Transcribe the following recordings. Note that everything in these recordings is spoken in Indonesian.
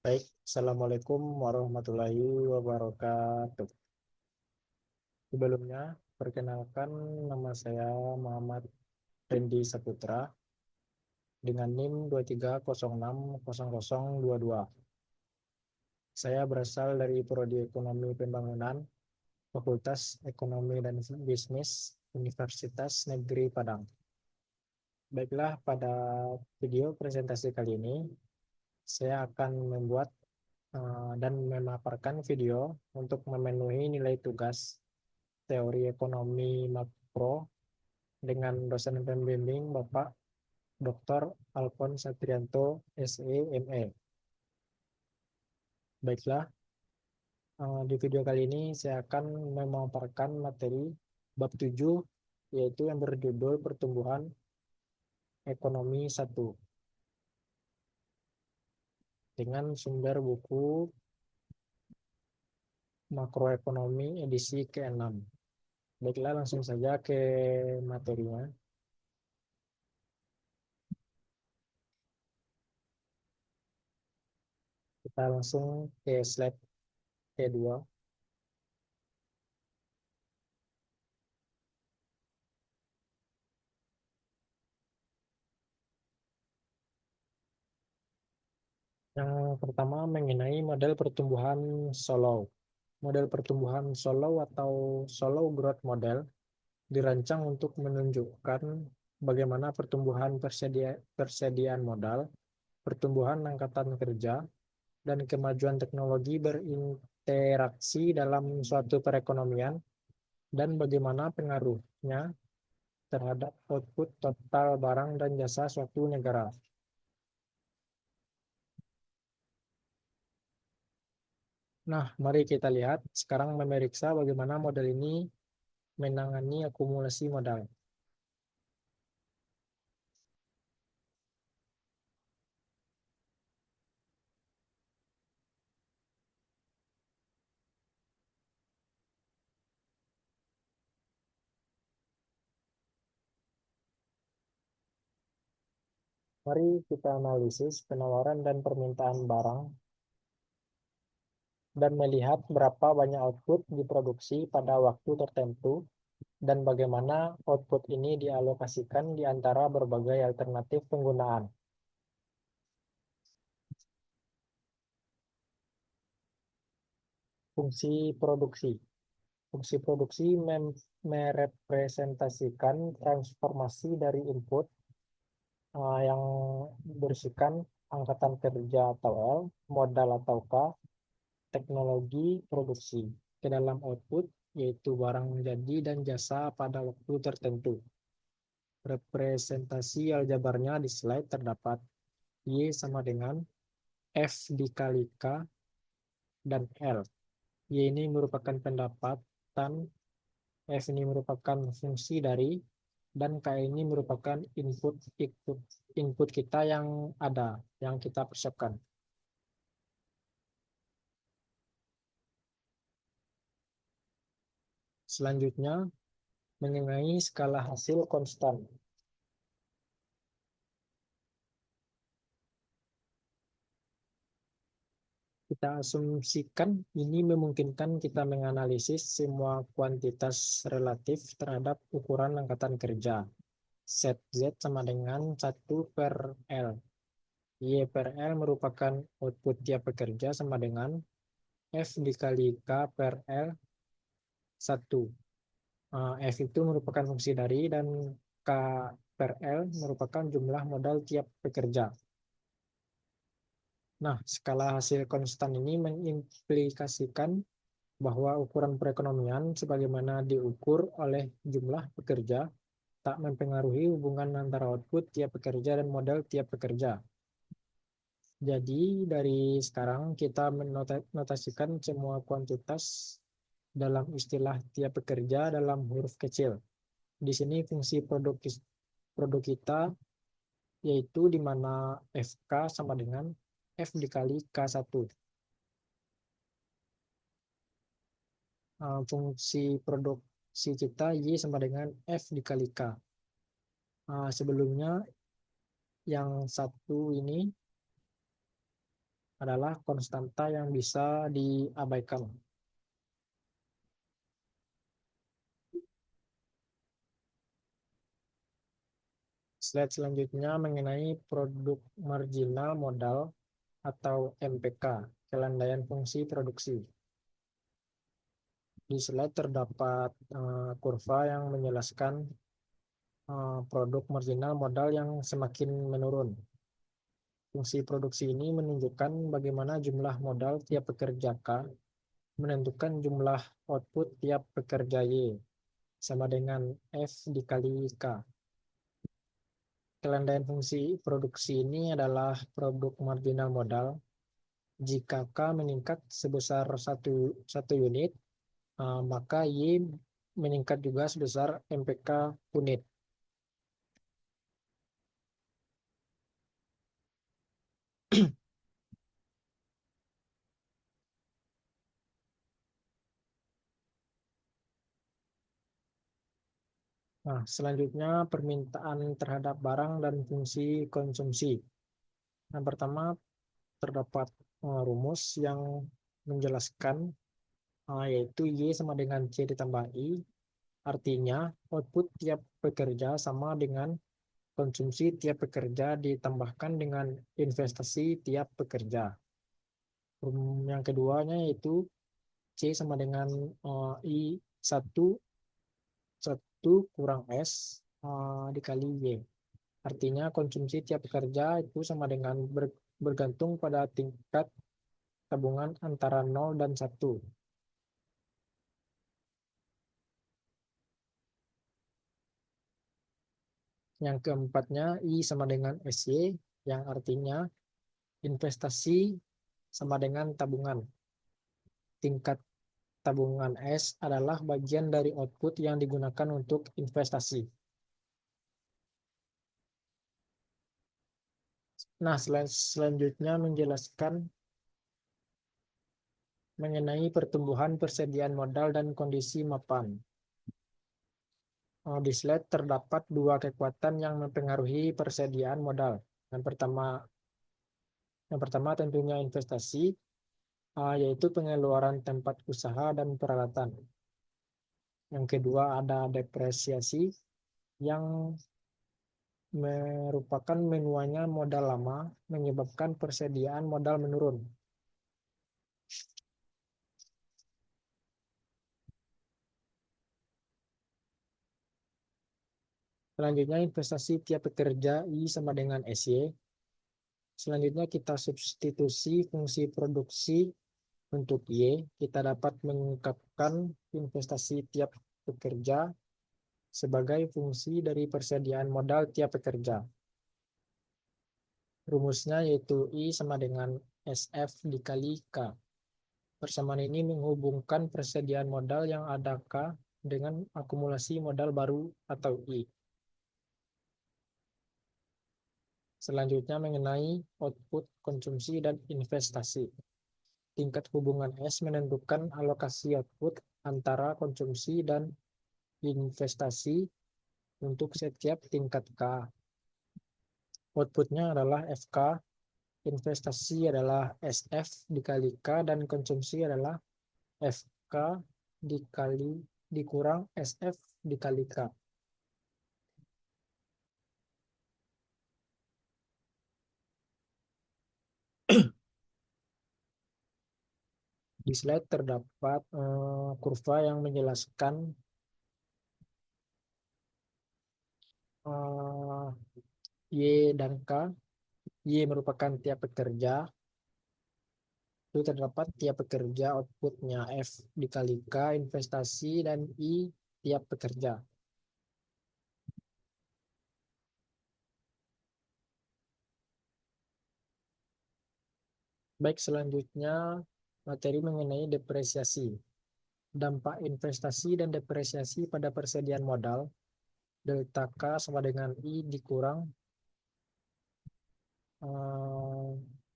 Baik, Assalamualaikum warahmatullahi wabarakatuh. Sebelumnya, perkenalkan nama saya Muhammad Rendi Saputra dengan NIM 23060022. Saya berasal dari Prodi Ekonomi Pembangunan, Fakultas Ekonomi dan Bisnis, Universitas Negeri Padang. Baiklah, pada video presentasi kali ini, saya akan membuat dan memaparkan video untuk memenuhi nilai tugas teori ekonomi makro dengan dosen pembimbing Bapak Dr. Alfon Satrianto, SE, ME. Baiklah, di video kali ini saya akan memaparkan materi bab 7, yaitu yang berjudul Pertumbuhan Ekonomi 1, dengan sumber buku Makroekonomi edisi ke-6. Baiklah, langsung saja ke materinya. Kita langsung ke slide kedua. Yang pertama mengenai model pertumbuhan Solow. Model pertumbuhan Solow atau Solow Growth Model dirancang untuk menunjukkan bagaimana pertumbuhan persediaan modal, pertumbuhan angkatan kerja, dan kemajuan teknologi berinteraksi dalam suatu perekonomian dan bagaimana pengaruhnya terhadap output total barang dan jasa suatu negara. Nah, mari kita lihat sekarang memeriksa bagaimana model ini menangani akumulasi modal. Mari kita analisis penawaran dan permintaan barang dan melihat berapa banyak output diproduksi pada waktu tertentu dan bagaimana output ini dialokasikan di antara berbagai alternatif penggunaan. Fungsi produksi. Fungsi produksi merepresentasikan transformasi dari input yang berisikan angkatan kerja atau L, modal atau K, teknologi produksi ke dalam output, yaitu barang menjadi dan jasa pada waktu tertentu. Representasi aljabarnya di slide terdapat Y sama dengan F dikali K dan L. Y ini merupakan pendapatan, F ini merupakan fungsi dari, dan K ini merupakan input kita yang ada, yang kita persiapkan. Selanjutnya, mengenai skala hasil konstan. Kita asumsikan ini memungkinkan kita menganalisis semua kuantitas relatif terhadap ukuran angkatan kerja. Set Z sama dengan 1/L. Y per L merupakan output tiap pekerja sama dengan F dikali K per L 1. F itu merupakan fungsi dari dan K per L merupakan jumlah modal tiap pekerja. Nah, skala hasil konstan ini mengimplikasikan bahwa ukuran perekonomian sebagaimana diukur oleh jumlah pekerja tak mempengaruhi hubungan antara output tiap pekerja dan modal tiap pekerja. Jadi dari sekarang kita menotasikan semua kuantitas dalam istilah tiap pekerja dalam huruf kecil. Di sini fungsi produk kita yaitu di mana FK sama dengan F dikali K1. Fungsi produksi kita Y sama dengan F dikali K. Sebelumnya yang satu ini adalah konstanta yang bisa diabaikan. Slide selanjutnya mengenai produk marginal modal atau MPK, kelandaian fungsi produksi. Di slide terdapat kurva yang menjelaskan produk marginal modal yang semakin menurun. Fungsi produksi ini menunjukkan bagaimana jumlah modal tiap pekerja K menentukan jumlah output tiap pekerja Y sama dengan F dikali K. Kelandaian fungsi produksi ini adalah produk marginal modal. Jika K meningkat sebesar satu unit, maka Y meningkat juga sebesar MPK unit. Nah, selanjutnya permintaan terhadap barang dan fungsi konsumsi. Yang pertama terdapat rumus yang menjelaskan yaitu Y sama dengan C ditambah I. Artinya output tiap pekerja sama dengan konsumsi tiap pekerja ditambahkan dengan investasi tiap pekerja. Yang keduanya yaitu C sama dengan I satu satu kurang S dikali Y. Artinya konsumsi tiap pekerja itu sama dengan bergantung pada tingkat tabungan antara 0 dan 1. Yang keempatnya I sama dengan SY yang artinya investasi sama dengan tabungan. Tingkat tabungan S adalah bagian dari output yang digunakan untuk investasi. Nah, selanjutnya menjelaskan mengenai pertumbuhan persediaan modal dan kondisi mapan. Di slide terdapat dua kekuatan yang mempengaruhi persediaan modal. Yang pertama tentunya investasi, yaitu pengeluaran tempat usaha dan peralatan. Yang kedua ada depresiasi yang merupakan menuanya modal lama menyebabkan persediaan modal menurun. Selanjutnya investasi tiap pekerja I sama dengan SY. Selanjutnya kita substitusi fungsi produksi untuk Y. Kita dapat mengungkapkan investasi tiap pekerja sebagai fungsi dari persediaan modal tiap pekerja. Rumusnya yaitu I sama dengan SF dikali K. Persamaan ini menghubungkan persediaan modal yang ada K dengan akumulasi modal baru atau I. Selanjutnya mengenai output, konsumsi, dan investasi. Tingkat hubungan S menentukan alokasi output antara konsumsi dan investasi untuk setiap tingkat K. Outputnya adalah FK, investasi adalah SF dikali K, dan konsumsi adalah FK dikali dikurang SF dikali K. Di slide terdapat kurva yang menjelaskan Y dan K. Y merupakan tiap pekerja. Itu terdapat tiap pekerja outputnya F dikali K, investasi, dan I tiap pekerja. Baik, selanjutnya materi mengenai depresiasi. Dampak investasi dan depresiasi pada persediaan modal. Delta K sama dengan I dikurang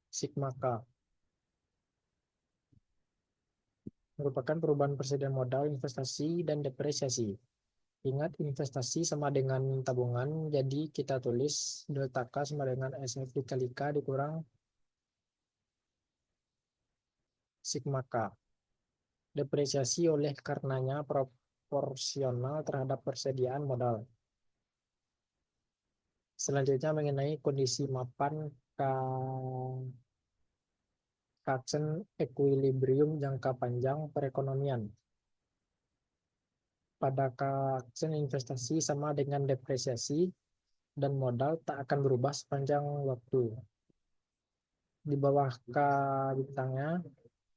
sigma K. Merupakan perubahan persediaan modal, investasi, dan depresiasi. Ingat investasi sama dengan tabungan, jadi kita tulis delta K sama dengan SF dikali K dikurang sigma K. Depresiasi oleh karenanya proporsional terhadap persediaan modal. Selanjutnya mengenai kondisi mapan Katzen equilibrium jangka panjang perekonomian. Pada Katzen investasi sama dengan depresiasi dan modal tak akan berubah sepanjang waktu. Di bawah bintangnya,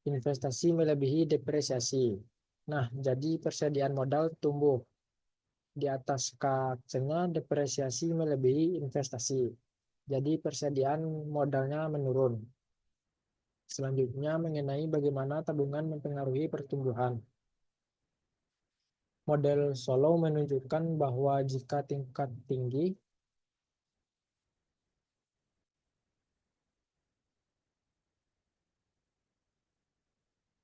investasi melebihi depresiasi. Nah, jadi persediaan modal tumbuh. Di atas K-nya depresiasi melebihi investasi. Jadi persediaan modalnya menurun. Selanjutnya mengenai bagaimana tabungan mempengaruhi pertumbuhan. Model Solow menunjukkan bahwa jika tingkat tinggi,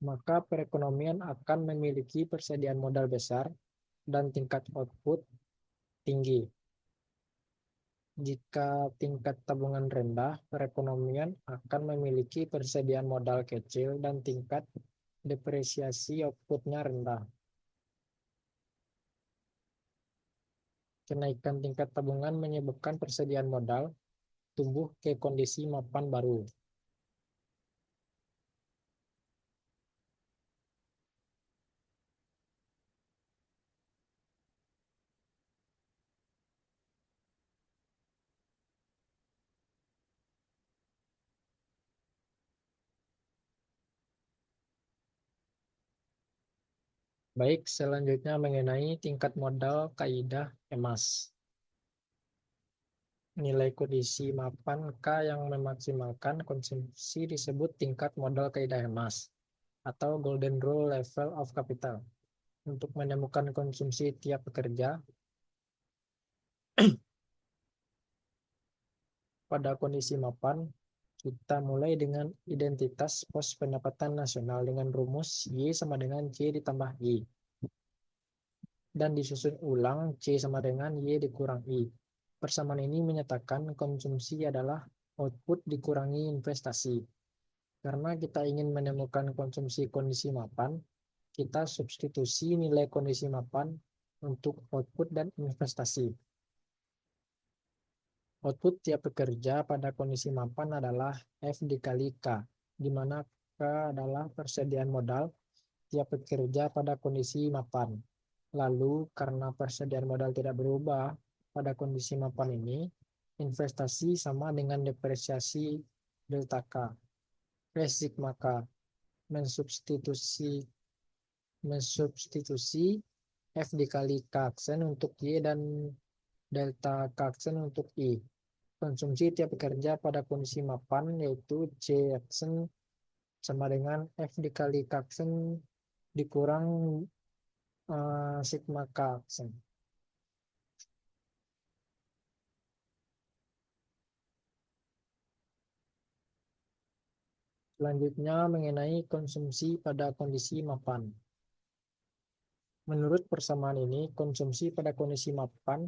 maka perekonomian akan memiliki persediaan modal besar dan tingkat output tinggi. Jika tingkat tabungan rendah, perekonomian akan memiliki persediaan modal kecil dan tingkat depresiasi outputnya rendah. Kenaikan tingkat tabungan menyebabkan persediaan modal tumbuh ke kondisi mapan baru. Baik, selanjutnya mengenai tingkat modal kaidah emas. Nilai kondisi mapan K yang memaksimalkan konsumsi disebut tingkat modal kaidah emas atau Golden Rule Level of Capital. Untuk menemukan konsumsi tiap pekerja pada kondisi mapan, kita mulai dengan identitas pos pendapatan nasional dengan rumus Y sama dengan C ditambah I. Dan disusun ulang C sama dengan Y dikurang I. Persamaan ini menyatakan konsumsi adalah output dikurangi investasi. Karena kita ingin menemukan konsumsi kondisi mapan, kita substitusi nilai kondisi mapan untuk output dan investasi. Output tiap pekerja pada kondisi mapan adalah F dikali K, di mana K adalah persediaan modal tiap pekerja pada kondisi mapan. Lalu, karena persediaan modal tidak berubah pada kondisi mapan ini, investasi sama dengan depresiasi delta K. Sigma K mensubstitusi F dikali K aksen untuk Y dan delta K aksen untuk I. Konsumsi tiap pekerja pada kondisi mapan yaitu C aksen sama dengan F dikali K aksen dikurang sigma K aksen. Selanjutnya mengenai konsumsi pada kondisi mapan. Menurut persamaan ini, konsumsi pada kondisi mapan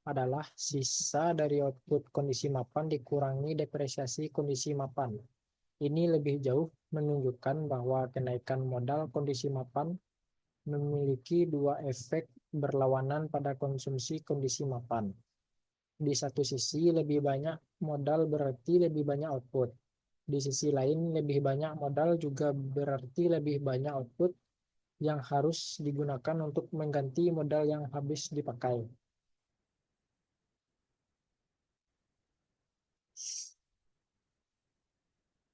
adalah sisa dari output kondisi mapan dikurangi depresiasi kondisi mapan. Ini lebih jauh menunjukkan bahwa kenaikan modal kondisi mapan memiliki dua efek berlawanan pada konsumsi kondisi mapan. Di satu sisi, lebih banyak modal berarti lebih banyak output. Di sisi lain, lebih banyak modal juga berarti lebih banyak output yang harus digunakan untuk mengganti modal yang habis dipakai.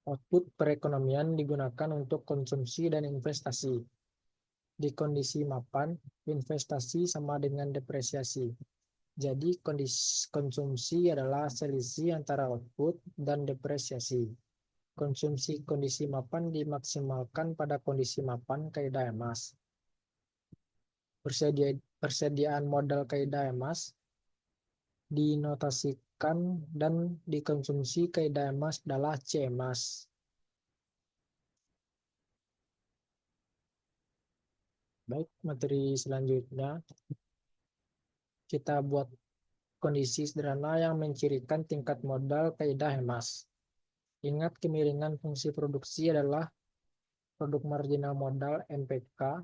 Output perekonomian digunakan untuk konsumsi dan investasi. Di kondisi mapan, investasi sama dengan depresiasi. Jadi konsumsi adalah selisih antara output dan depresiasi. Konsumsi kondisi mapan dimaksimalkan pada kondisi mapan kaidah emas. Persediaan modal kaidah emas dinotasikan dan dikonsumsi kaidah emas adalah C emas. Baik, materi selanjutnya kita buat kondisi sederhana yang mencirikan tingkat modal kaidah emas. Ingat kemiringan fungsi produksi adalah produk marginal modal MPK,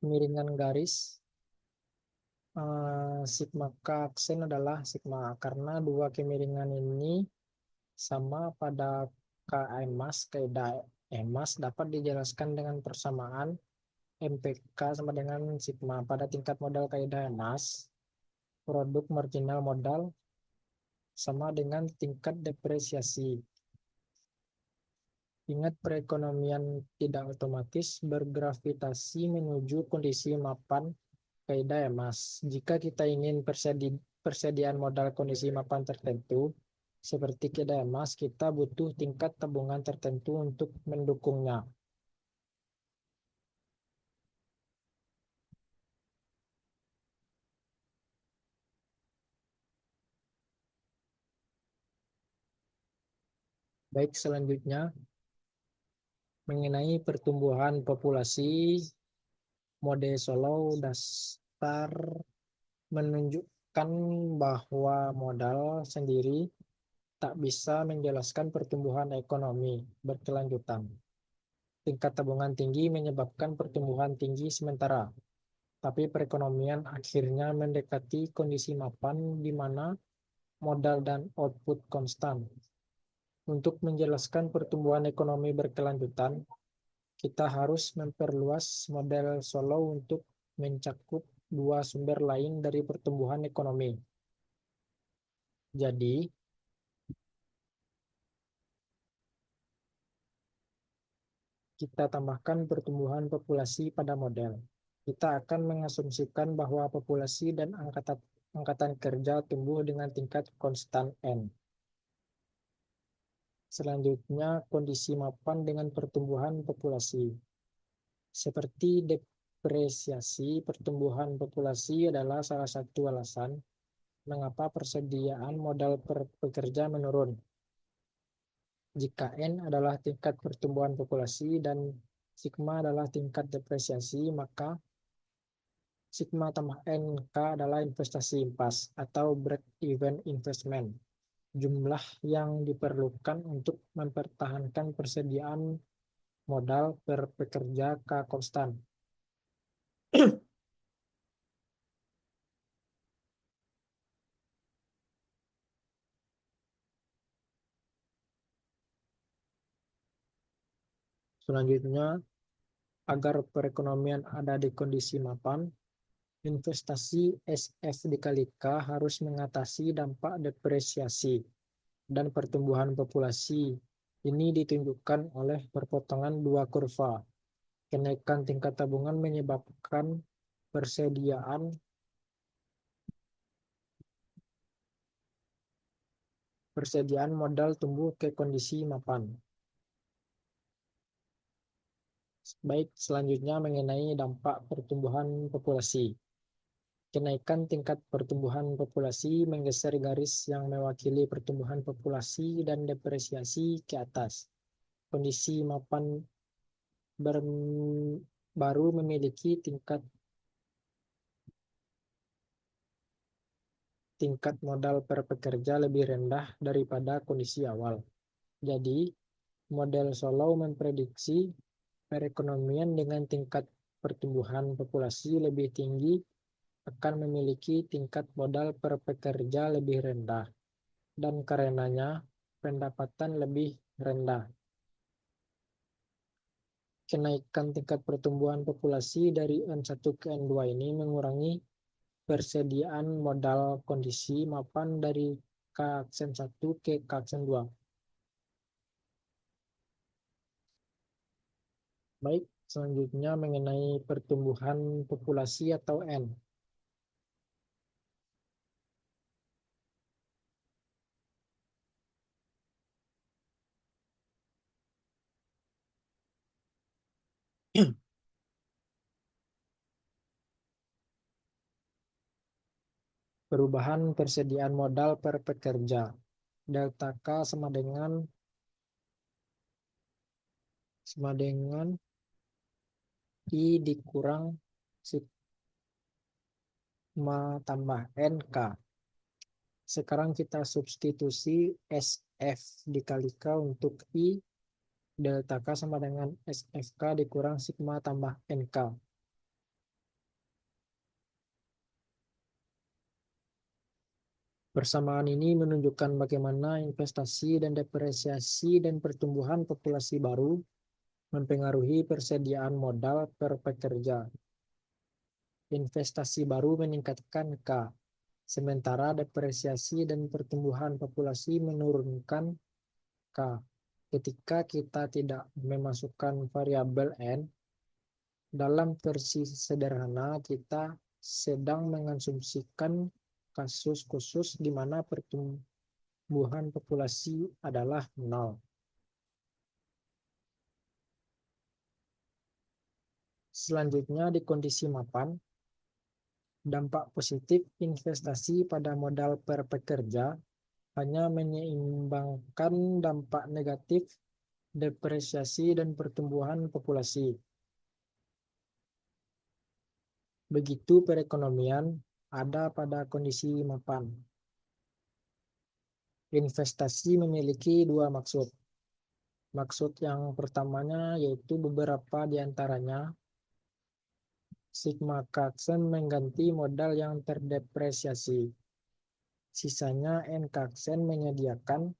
kemiringan garis sigma K aksen adalah sigma A, karena dua kemiringan ini sama pada K emas. Kaidah emas dapat dijelaskan dengan persamaan MPK sama dengan sigma. Pada tingkat modal kaidah emas, produk marginal modal sama dengan tingkat depresiasi. Ingat, perekonomian tidak otomatis bergravitasi menuju kondisi mapan kaidah emas. Jika kita ingin persediaan modal kondisi mapan tertentu, seperti kaidah emas, kita butuh tingkat tabungan tertentu untuk mendukungnya. Baik, selanjutnya mengenai pertumbuhan populasi, mode Solow dasar menunjukkan bahwa modal sendiri tak bisa menjelaskan pertumbuhan ekonomi berkelanjutan. Tingkat tabungan tinggi menyebabkan pertumbuhan tinggi sementara, tapi perekonomian akhirnya mendekati kondisi mapan di mana modal dan output konstan. Untuk menjelaskan pertumbuhan ekonomi berkelanjutan, kita harus memperluas model Solow untuk mencakup dua sumber lain dari pertumbuhan ekonomi. Jadi, kita tambahkan pertumbuhan populasi pada model. Kita akan mengasumsikan bahwa populasi dan angkatan kerja tumbuh dengan tingkat konstan N. Selanjutnya, kondisi mapan dengan pertumbuhan populasi. Seperti depresiasi, pertumbuhan populasi adalah salah satu alasan mengapa persediaan modal per pekerja menurun. Jika N adalah tingkat pertumbuhan populasi dan sigma adalah tingkat depresiasi, maka sigma tambah NK adalah investasi impas atau break-even investment. Jumlah yang diperlukan untuk mempertahankan persediaan modal per pekerja K konstan. Selanjutnya, agar perekonomian ada di kondisi mapan, investasi SF dikali K harus mengatasi dampak depresiasi dan pertumbuhan populasi. Ini ditunjukkan oleh perpotongan dua kurva. Kenaikan tingkat tabungan menyebabkan persediaan modal tumbuh ke kondisi mapan. Baik, selanjutnya mengenai dampak pertumbuhan populasi. Kenaikan tingkat pertumbuhan populasi menggeser garis yang mewakili pertumbuhan populasi dan depresiasi ke atas. Kondisi mapan baru memiliki tingkat modal per pekerja lebih rendah daripada kondisi awal. Jadi, model Solow memprediksi perekonomian dengan tingkat pertumbuhan populasi lebih tinggi akan memiliki tingkat modal per pekerja lebih rendah, dan karenanya pendapatan lebih rendah. Kenaikan tingkat pertumbuhan populasi dari N1 ke N2 ini mengurangi persediaan modal kondisi mapan dari K aksen 1 ke K aksen 2. Baik, selanjutnya mengenai pertumbuhan populasi atau N. Perubahan persediaan modal per pekerja. Delta K sama dengan I dikurang sigma tambah NK. Sekarang kita substitusi SF F dikali K untuk I delta K sama dengan SFK dikurang sigma tambah NK. Persamaan ini menunjukkan bagaimana investasi dan depresiasi dan pertumbuhan populasi baru mempengaruhi persediaan modal per pekerja. Investasi baru meningkatkan K, sementara depresiasi dan pertumbuhan populasi menurunkan K. Ketika kita tidak memasukkan variabel N, dalam versi sederhana kita sedang mengasumsikan kasus khusus di mana pertumbuhan populasi adalah nol. Selanjutnya di kondisi mapan, dampak positif investasi pada modal per pekerja hanya menyeimbangkan dampak negatif depresiasi dan pertumbuhan populasi. Begitu perekonomian ada pada kondisi mapan. Investasi memiliki dua maksud. Maksud yang pertamanya yaitu beberapa di antaranya sigma kaksen mengganti modal yang terdepresiasi. Sisanya N kaksen menyediakan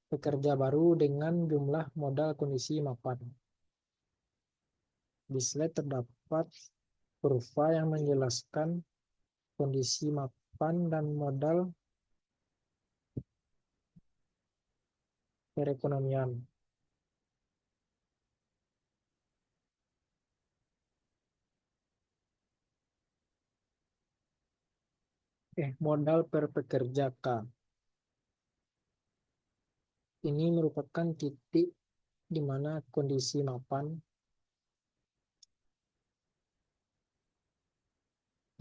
pekerja baru dengan jumlah modal kondisi mapan. Di slide terdapat kurva yang menjelaskan kondisi mapan dan modal perekonomian. Modal per pekerja K. Ini merupakan titik di mana kondisi mapan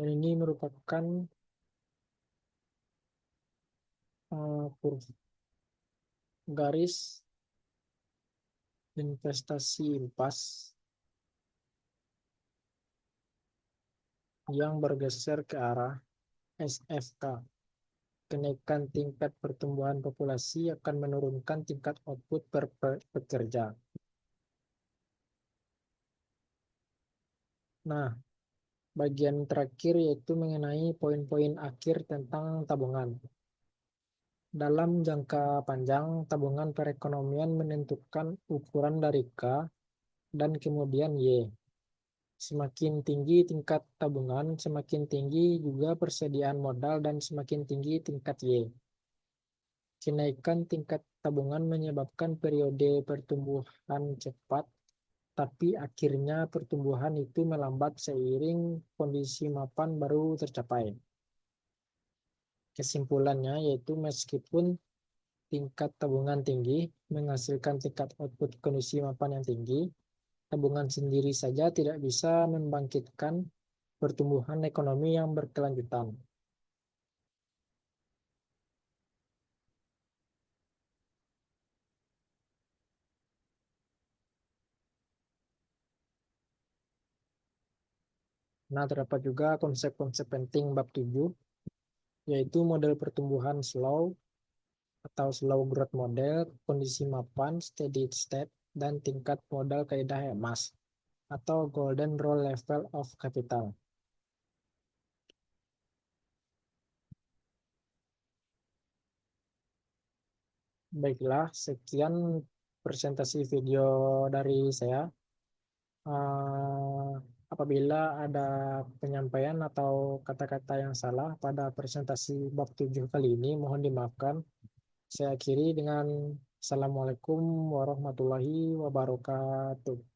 dan ini merupakan garis investasi impas yang bergeser ke arah SFK. Kenaikan tingkat pertumbuhan populasi akan menurunkan tingkat output per pekerja. Nah, bagian terakhir yaitu mengenai poin-poin akhir tentang tabungan. Dalam jangka panjang, tabungan perekonomian menentukan ukuran dari K dan kemudian Y. Semakin tinggi tingkat tabungan, semakin tinggi juga persediaan modal dan semakin tinggi tingkat Y. Kenaikan tingkat tabungan menyebabkan periode pertumbuhan cepat, tapi akhirnya pertumbuhan itu melambat seiring kondisi mapan baru tercapai. Kesimpulannya yaitu meskipun tingkat tabungan tinggi menghasilkan tingkat output kondisi mapan yang tinggi, tabungan sendiri saja tidak bisa membangkitkan pertumbuhan ekonomi yang berkelanjutan. Nah, terdapat juga konsep-konsep penting bab 7, yaitu model pertumbuhan slow atau slow growth model, kondisi mapan, steady state, dan tingkat modal kaidah EMAS atau Golden Rule Level of Capital. Baiklah, sekian presentasi video dari saya. Uh, Apabila ada penyampaian atau kata-kata yang salah pada presentasi bab 7 kali ini, mohon dimaafkan. Saya akhiri dengan Assalamualaikum warahmatullahi wabarakatuh.